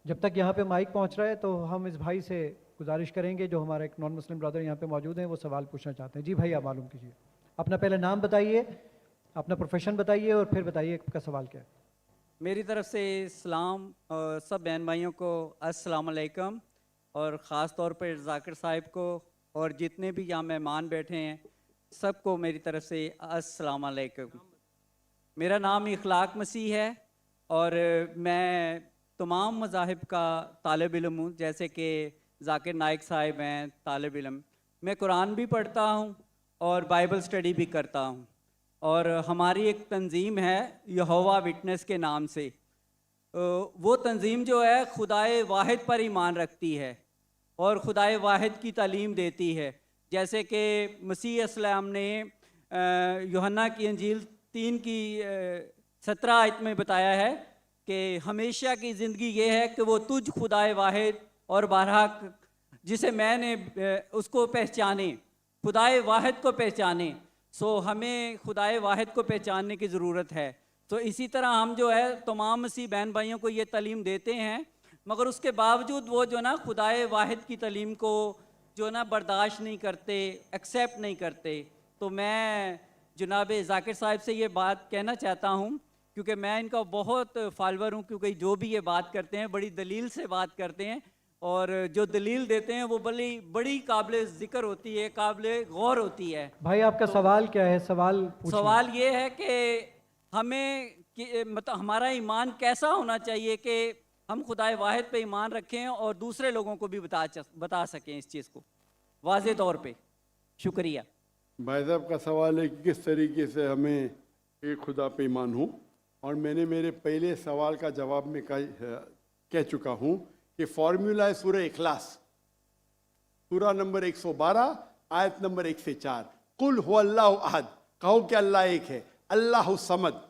जब तक यहाँ पे माइक पहुँच रहा है तो हम इस भाई से गुजारिश करेंगे, जो हमारा एक नॉन मुस्लिम ब्रदर यहाँ पे मौजूद हैं, वो सवाल पूछना चाहते हैं। जी भाई, आप मालूम कीजिए, अपना पहले नाम बताइए, अपना प्रोफेशन बताइए और फिर बताइए आपका सवाल क्या है। मेरी तरफ से सलाम सब बहन भाइयों को अस्सलाम वालेकुम, और ख़ास तौर पर जाकिर साहिब को और जितने भी यहाँ मेहमान बैठे हैं सबको मेरी तरफ से अस्सलाम वालेकुम। मेरा नाम इखलाक मसीह है और मैं तमाम मज़ाहिब का तालिब इल्म हूँ। जैसे कि जाकिर नाइक साहिब हैं तालिब इल्म, मैं कुरान भी पढ़ता हूँ और बाइबल स्टडी भी करता हूँ। और हमारी एक तंजीम है यहोवा विटनेस के नाम से। वो तंजीम जो है खुदाए वाहिद पर ईमान रखती है और खुदाए वाहिद की तालीम देती है। जैसे कि मसीह अस्सलाम ने यूहन्ना की इंजील 3 की 17 आयत में बताया है कि हमेशा की ज़िंदगी ये है कि वो तुझ खुदाए वाहिद और बारहा जिसे मैंने उसको पहचाने, खुदाए वाहिद को पहचाने। सो हमें खुदाए वाहिद को पहचानने की ज़रूरत है। तो इसी तरह हम जो है तमाम मसीह बहन भाइयों को ये तालीम देते हैं, मगर उसके बावजूद वो जो ना खुदाए वाहिद की तालीम को जो ना बर्दाश्त नहीं करते, एक्सेप्ट नहीं करते। तो मैं जनाब जाकिर साहिब से ये बात कहना चाहता हूँ, क्योंकि मैं इनका बहुत फॉलोअर हूँ, क्योंकि जो भी ये बात करते हैं बड़ी दलील से बात करते हैं और जो दलील देते हैं वो बड़ी काबिल ज़िक्र होती है, काबिल गौर होती है। भाई आपका तो सवाल क्या है? सवाल ये है कि हमें मतलब हमारा ईमान कैसा होना चाहिए कि हम खुदाए वाहिद पे ईमान रखें और दूसरे लोगों को भी बता सकें इस चीज़ को वाज़े तौर पे। शुक्रिया। भाई साहब का सवाल है कि किस तरीके से हमें एक खुदा पे ईमान हो, और मैंने मेरे पहले सवाल का जवाब में कह चुका हूँ कि फॉर्मूला है सूरह इखलास, सूरा नंबर 112 आयत नंबर 1 से 4। कुल हुवल्लाहु अहद, कहो कि अल्लाह एक है, अल्लाहु समद,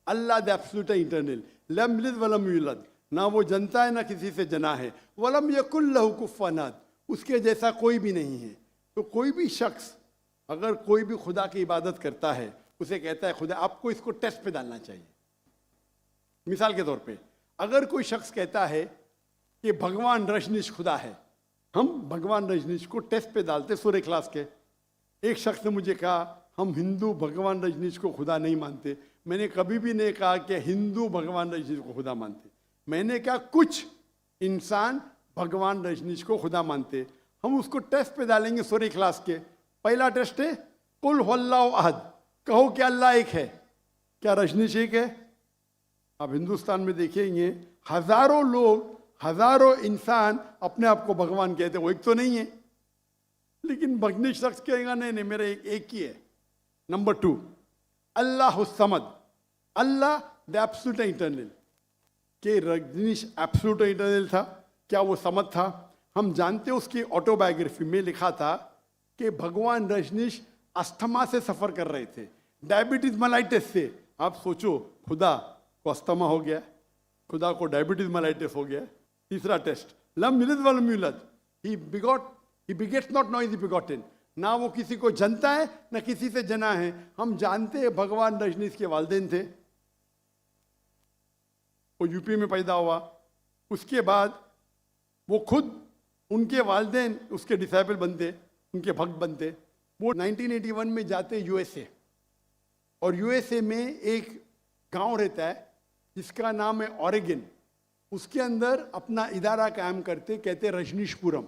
अल्लाह द एब्सोल्यूट इंटरनल, लम यलिद वलम यूलद, ना वो जनता है ना किसी से जना है, वलम यकुल लहु कुफुवन अहद, उसके जैसा कोई भी नहीं है। तो कोई भी शख्स अगर कोई भी खुदा की इबादत करता है, उसे कहता है खुदा, आपको इसको टेस्ट पे डालना चाहिए। मिसाल के तौर पे अगर कोई शख्स कहता है कि भगवान रजनीश खुदा है, हम भगवान रजनीश को टेस्ट पे डालते सूरह इखलास के। एक शख्स ने मुझे कहा हम हिंदू भगवान रजनीश को खुदा नहीं मानते। मैंने कभी भी नहीं कहा कि हिंदू भगवान रजनीश को खुदा मानते। मैंने कहा कुछ इंसान भगवान रजनीश को खुदा मानते, हम उसको टेस्ट पे डालेंगे सूरह इखलास के। पहला टेस्ट है कुल हुवल्लाहु अहद, कहो कि अल्लाह एक है, क्या रजनीश एक है? आप हिंदुस्तान में देखेंगे हजारों लोग, हजारों इंसान अपने आप को भगवान कहते, वो एक तो नहीं है। लेकिन भगनी शख्स कहेगा नहीं नहीं मेरा एक ही है। Number 2 Allah Samad, Allah the absolute internal. के रजनीश एब्सोल्यूट इंटरनल था? क्या वो समद था? हम जानते हैं उसकी ऑटोबायोग्राफी में लिखा था कि भगवान रजनीश अस्थमा से सफर कर रहे थे, डायबिटीज मलाइटिस से। आप सोचो, खुदा को अस्थमा हो गया, खुदा को डायबिटीज मलाइटिस हो गया। तीसरा टेस्ट लम यलिद वलम यूलद, he begets not, nor is begotten, ना वो किसी को जनता है ना किसी से जना है। हम जानते हैं भगवान रजनीश के वालिदैन थे, वो यूपी में पैदा हुआ। उसके बाद वो खुद, उनके वालिदैन उसके डिसाइबल बनते, उनके भक्त बनते। वो 1981 में जाते यूएसए, और यूएसए में एक गांव रहता है जिसका नाम है ऑरेगन। उसके अंदर अपना इदारा कायम करते, कहते रजनीशपुरम।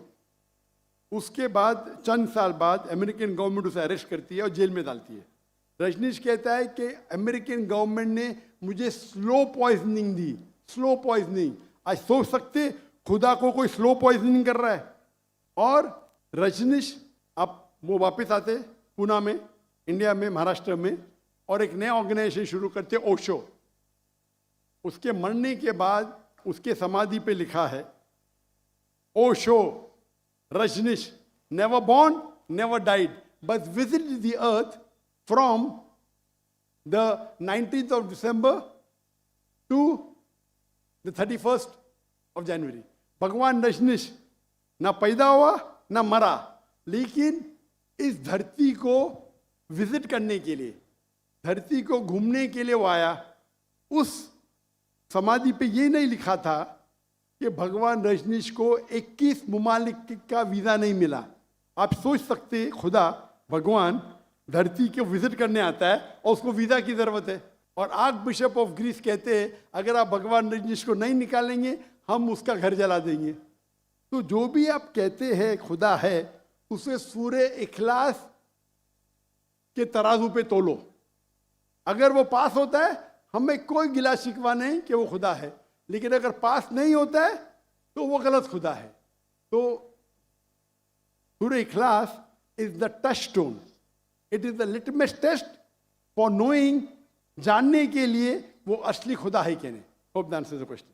उसके बाद चंद साल बाद अमेरिकन गवर्नमेंट उसे अरेस्ट करती है और जेल में डालती है। रजनीश कहता है कि अमेरिकन गवर्नमेंट ने मुझे स्लो पॉइजनिंग दी, स्लो पॉइजनिंग। आज सोच सकते खुदा को कोई स्लो पॉइजनिंग कर रहा है। और रजनीश अब वो वापस आते पूना में, इंडिया में, महाराष्ट्र में, और एक नया ऑर्गेनाइजेशन शुरू करते ओशो। उसके मरने के बाद उसके समाधि पे लिखा है Osho Rajneesh never born never died but visited the earth from the 19th of December to the 31st of January। भगवान रजनीश ना पैदा हुआ ना मरा, लेकिन इस धरती को विजिट करने के लिए, धरती को घूमने के लिए वो आया। उस समाधि पे ये नहीं लिखा था कि भगवान रजनीश को 21 ममालिक का वीज़ा नहीं मिला। आप सोच सकते हैं खुदा भगवान धरती को विजिट करने आता है और उसको वीज़ा की ज़रूरत है। और आर्क बिशप ऑफ ग्रीस कहते हैं अगर आप भगवान रजनीश को नहीं निकालेंगे हम उसका घर जला देंगे। तो जो भी आप कहते हैं खुदा है उसे सूरे इखलास के तराजू पे तोलो। अगर वो पास होता है हमें कोई गिला शिकवा नहीं कि वो खुदा है, लेकिन अगर पास नहीं होता है तो वो गलत खुदा है। तो सूरे इखलास is the touchstone, it is the litmus test for knowing, जानने के लिए वो असली खुदा है कि नहीं। Hope the answer the question.